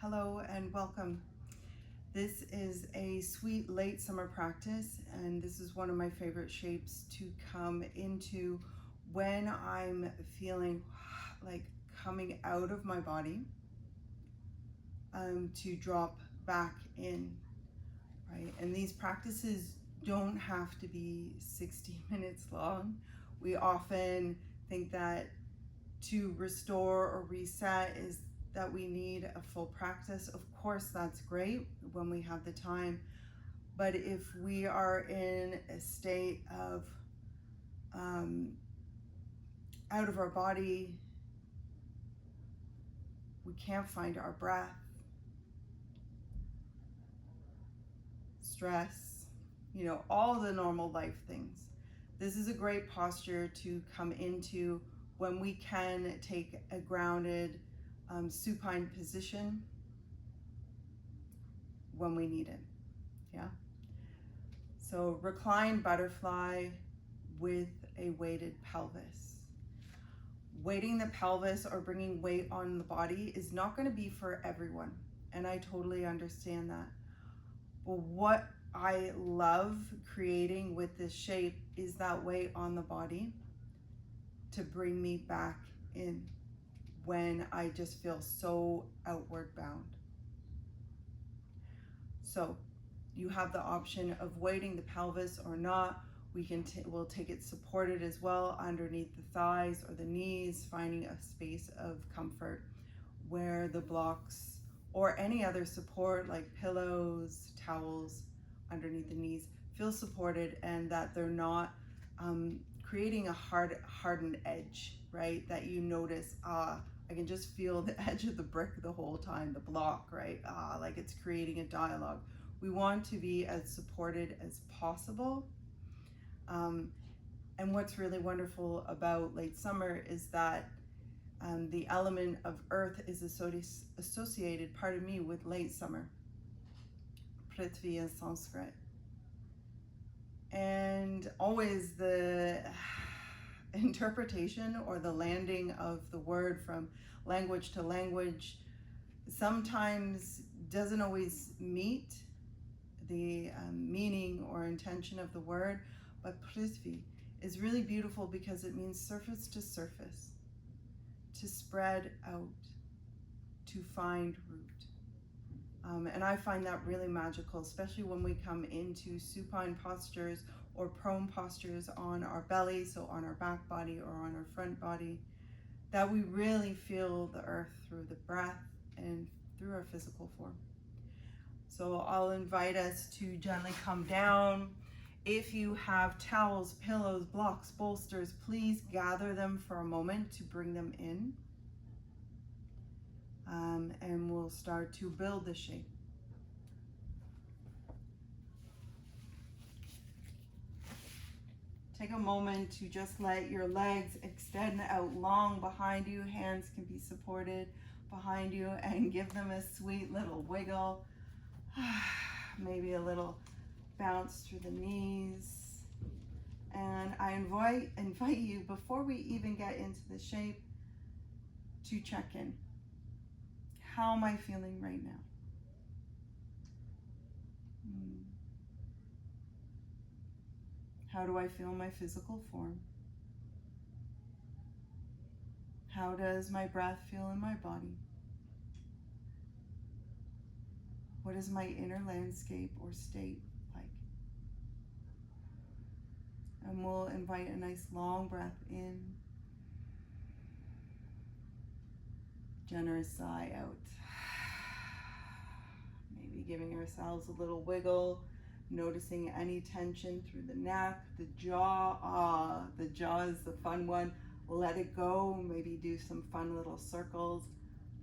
Hello and welcome. This is a sweet late summer practice, and this is one of my favorite shapes to come into when I'm feeling like coming out of my body, to drop back in, right? And these practices don't have to be 60 minutes long. We often think that to restore or reset is that we need a full practice. Of course, that's great when we have the time. But if we are in a state of out of our body, we can't find our breath, stress, all the normal life things. This is a great posture to come into when we can take a grounded supine position when we need it. Yeah. So recline butterfly with a weighted pelvis. Weighting the pelvis or bringing weight on the body is not going to be for everyone, and I totally understand that. But what I love creating with this shape is that weight on the body to bring me back in when I just feel so outward bound. So you have the option of weighting the pelvis or not. We'll take it supported as well underneath the thighs or the knees, finding a space of comfort where the blocks or any other support like pillows, towels underneath the knees feel supported, and that they're not creating a hardened edge, right? That you notice, I can just feel the edge of the brick the whole time, the block, right? Like it's creating a dialogue. We want to be as supported as possible. And what's really wonderful about late summer is that the element of earth is associated, pardon me, with late summer, Prithvi in Sanskrit. And always the interpretation or the landing of the word from language to language sometimes doesn't always meet the meaning or intention of the word, but Prithvi is really beautiful because it means surface to surface, to spread out, to find root. And I find that really magical, especially when we come into supine postures or prone postures on our belly, so on our back body or on our front body, that we really feel the earth through the breath and through our physical form. So I'll invite us to gently come down. If you have towels, pillows, blocks, bolsters, please gather them for a moment to bring them in. And we'll start to build the shape. Take a moment to just let your legs extend out long behind you. Hands can be supported behind you, and give them a sweet little wiggle. Maybe a little bounce through the knees. And I invite you, before we even get into the shape, to check in. How am I feeling right now? How do I feel my physical form? How does my breath feel in my body? What is my inner landscape or state like? And we'll invite a nice long breath in. Generous sigh out. Maybe giving ourselves a little wiggle, noticing any tension through the neck, the jaw. The jaw is the fun one. Let it go. Maybe do some fun little circles.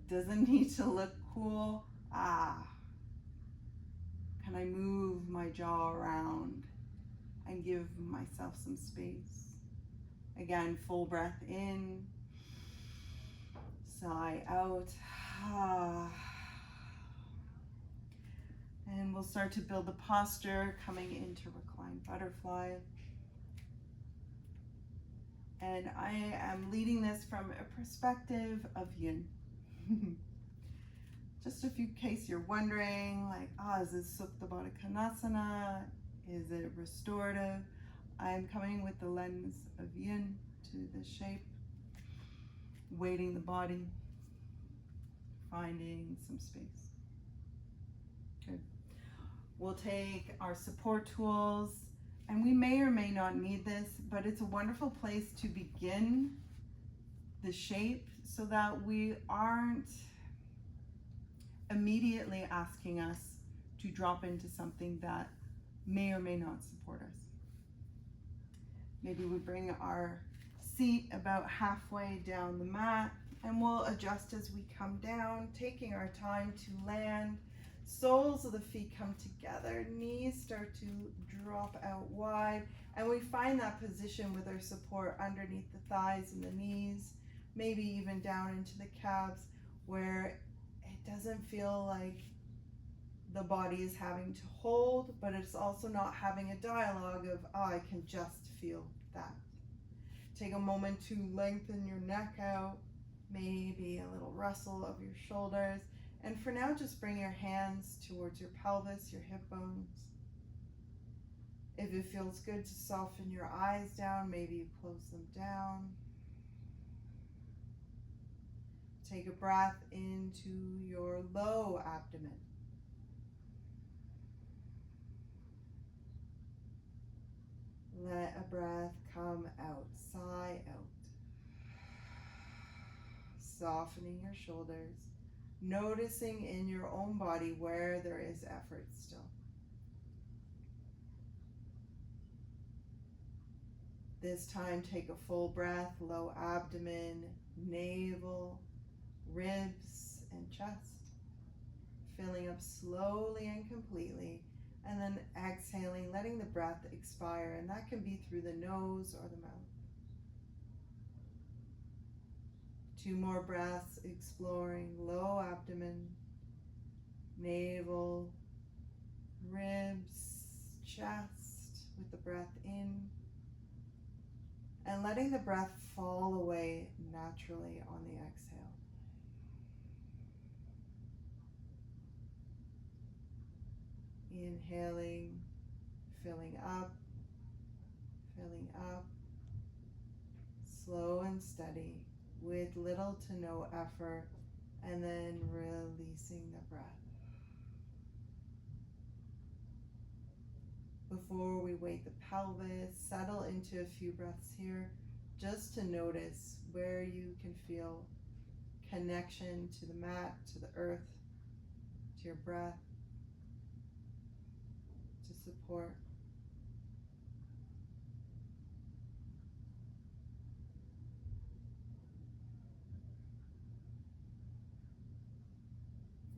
Doesn't need to look cool. Can I move my jaw around and give myself some space? Again, full breath in, sigh out. And we'll start to build the posture, coming into reclined butterfly. And I am leading this from a perspective of yin. Just in case you're wondering, like, is this Supta Baddha Konasana? Is it restorative? I'm coming with the lens of yin to the shape, weighting the body, finding some space. Good. We'll take our support tools, and we may or may not need this, but it's a wonderful place to begin the shape so that we aren't immediately asking us to drop into something that may or may not support us. Maybe we bring our seat about halfway down the mat, and we'll adjust as we come down, taking our time to land. Soles of the feet come together, knees start to drop out wide, and we find that position with our support underneath the thighs and the knees, maybe even down into the calves, where it doesn't feel like the body is having to hold, but it's also not having a dialogue of, I can just feel that. Take a moment to lengthen your neck out, maybe a little rustle of your shoulders. And for now, just bring your hands towards your pelvis, your hip bones. If it feels good to soften your eyes down, maybe you close them down. Take a breath into your low abdomen. Let a breath come out, sigh out. Softening your shoulders, noticing in your own body where there is effort still. This time, take a full breath, low abdomen, navel, ribs, and chest. Filling up slowly and completely, and then exhaling, letting the breath expire, and that can be through the nose or the mouth. 2 more breaths, exploring low abdomen, navel, ribs, chest, with the breath in, and letting the breath fall away naturally on the exhale. Inhaling, filling up, slow and steady, with little to no effort, and then releasing the breath. Before we weight the pelvis, settle into a few breaths here, just to notice where you can feel connection to the mat, to the earth, to your breath, to support.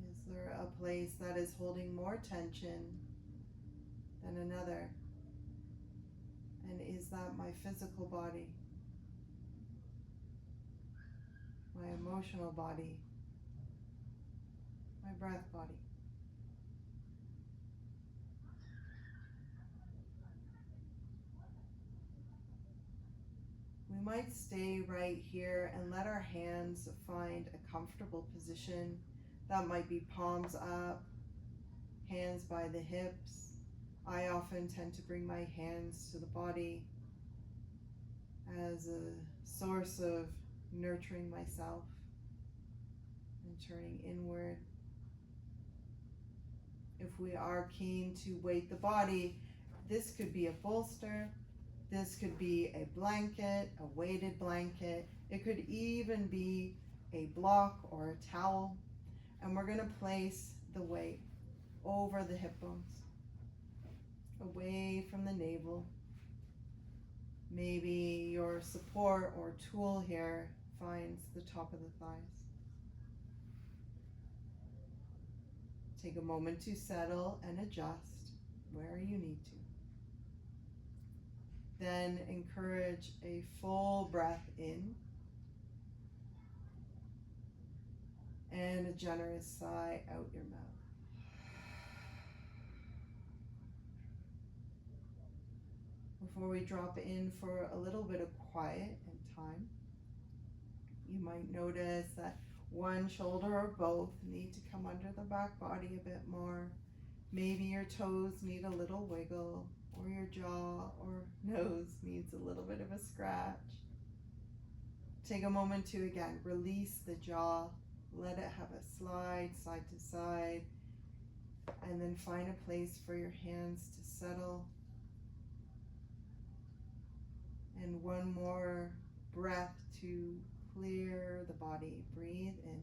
Is there a place that is holding more tension than another? And is that my physical body, my emotional body, my breath body? We might stay right here and let our hands find a comfortable position. That might be palms up, hands by the hips. I often tend to bring my hands to the body as a source of nurturing myself and turning inward. If we are keen to weight the body, this could be a bolster, this could be a blanket, a weighted blanket. It could even be a block or a towel. And we're going to place the weight over the hip bones, away from the navel. Maybe your support or tool here finds the top of the thighs. Take a moment to settle and adjust where you need to. Then encourage a full breath in and a generous sigh out your mouth. Before we drop in for a little bit of quiet and time, you might notice that One shoulder or both need to come under the back body a bit more. Maybe your toes need a little wiggle, or your jaw or nose needs a little bit of a scratch. Take a moment to, again, release the jaw. Let it have a slide side to side. And then find a place for your hands to settle. And one more breath to clear the body. Breathe in.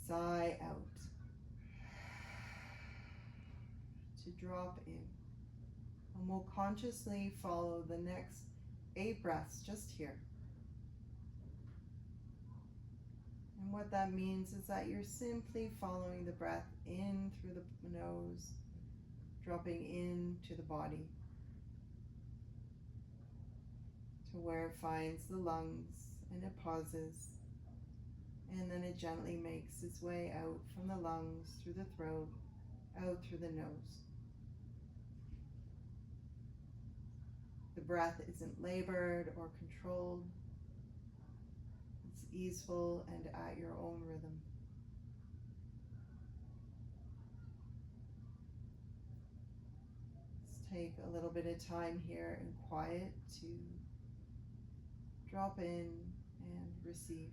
Sigh out. To drop in. And we'll consciously follow the next 8 breaths just here. And what that means is that you're simply following the breath in through the nose, dropping into the body to where it finds the lungs, and it pauses, and then it gently makes its way out from the lungs, through the throat, out through the nose. The breath isn't labored or controlled. It's easeful and at your own rhythm. Let's take a little bit of time here in quiet to drop in and receive.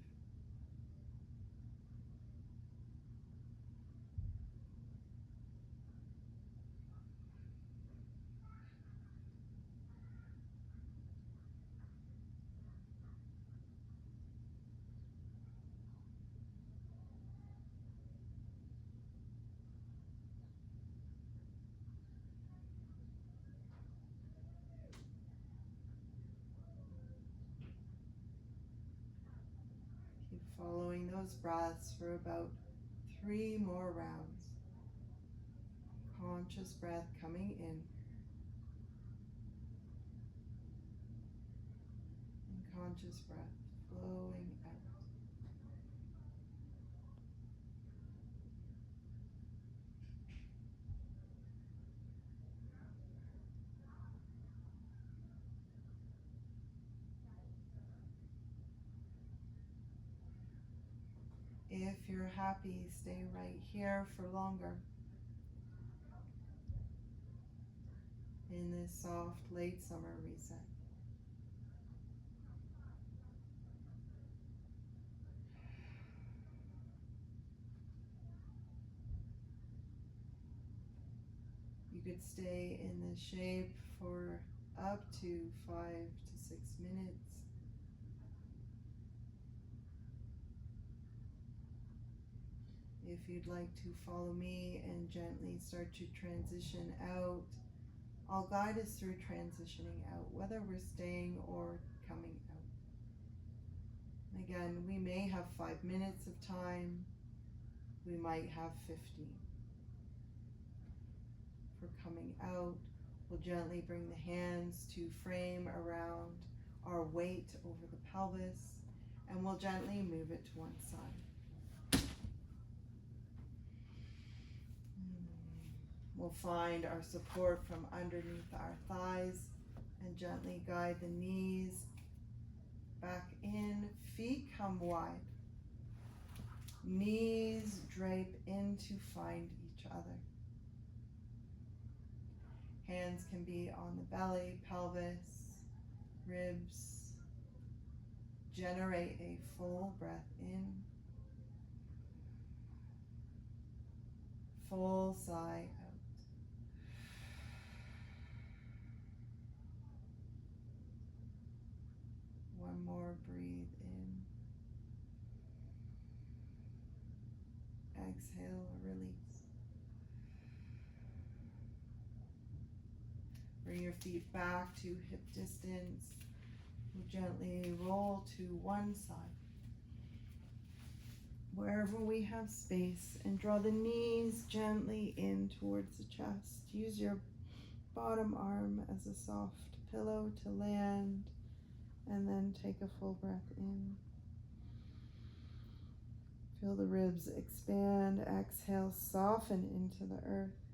Keep following those breaths for about 3 more rounds. Conscious breath coming in and conscious breath flowing out. If you're happy, stay right here for longer in this soft late summer reset. You could stay in this shape for up to 5 to 6 minutes. If you'd like to follow me and gently start to transition out, I'll guide us through transitioning out, whether we're staying or coming out. Again, we may have 5 minutes of time, we might have 50. For coming out, we'll gently bring the hands to frame around our weight over the pelvis, and we'll gently move it to one side. We'll find our support from underneath our thighs and gently guide the knees back in. Feet come wide. Knees drape in to find each other. Hands can be on the belly, pelvis, ribs. Generate a full breath in. Full sigh out. One more, breathe in. Exhale, release. Bring your feet back to hip distance. We'll gently roll to one side. Wherever we have space, and draw the knees gently in towards the chest. Use your bottom arm as a soft pillow to land, and then take a full breath in. Feel the ribs expand. Exhale, soften into the earth.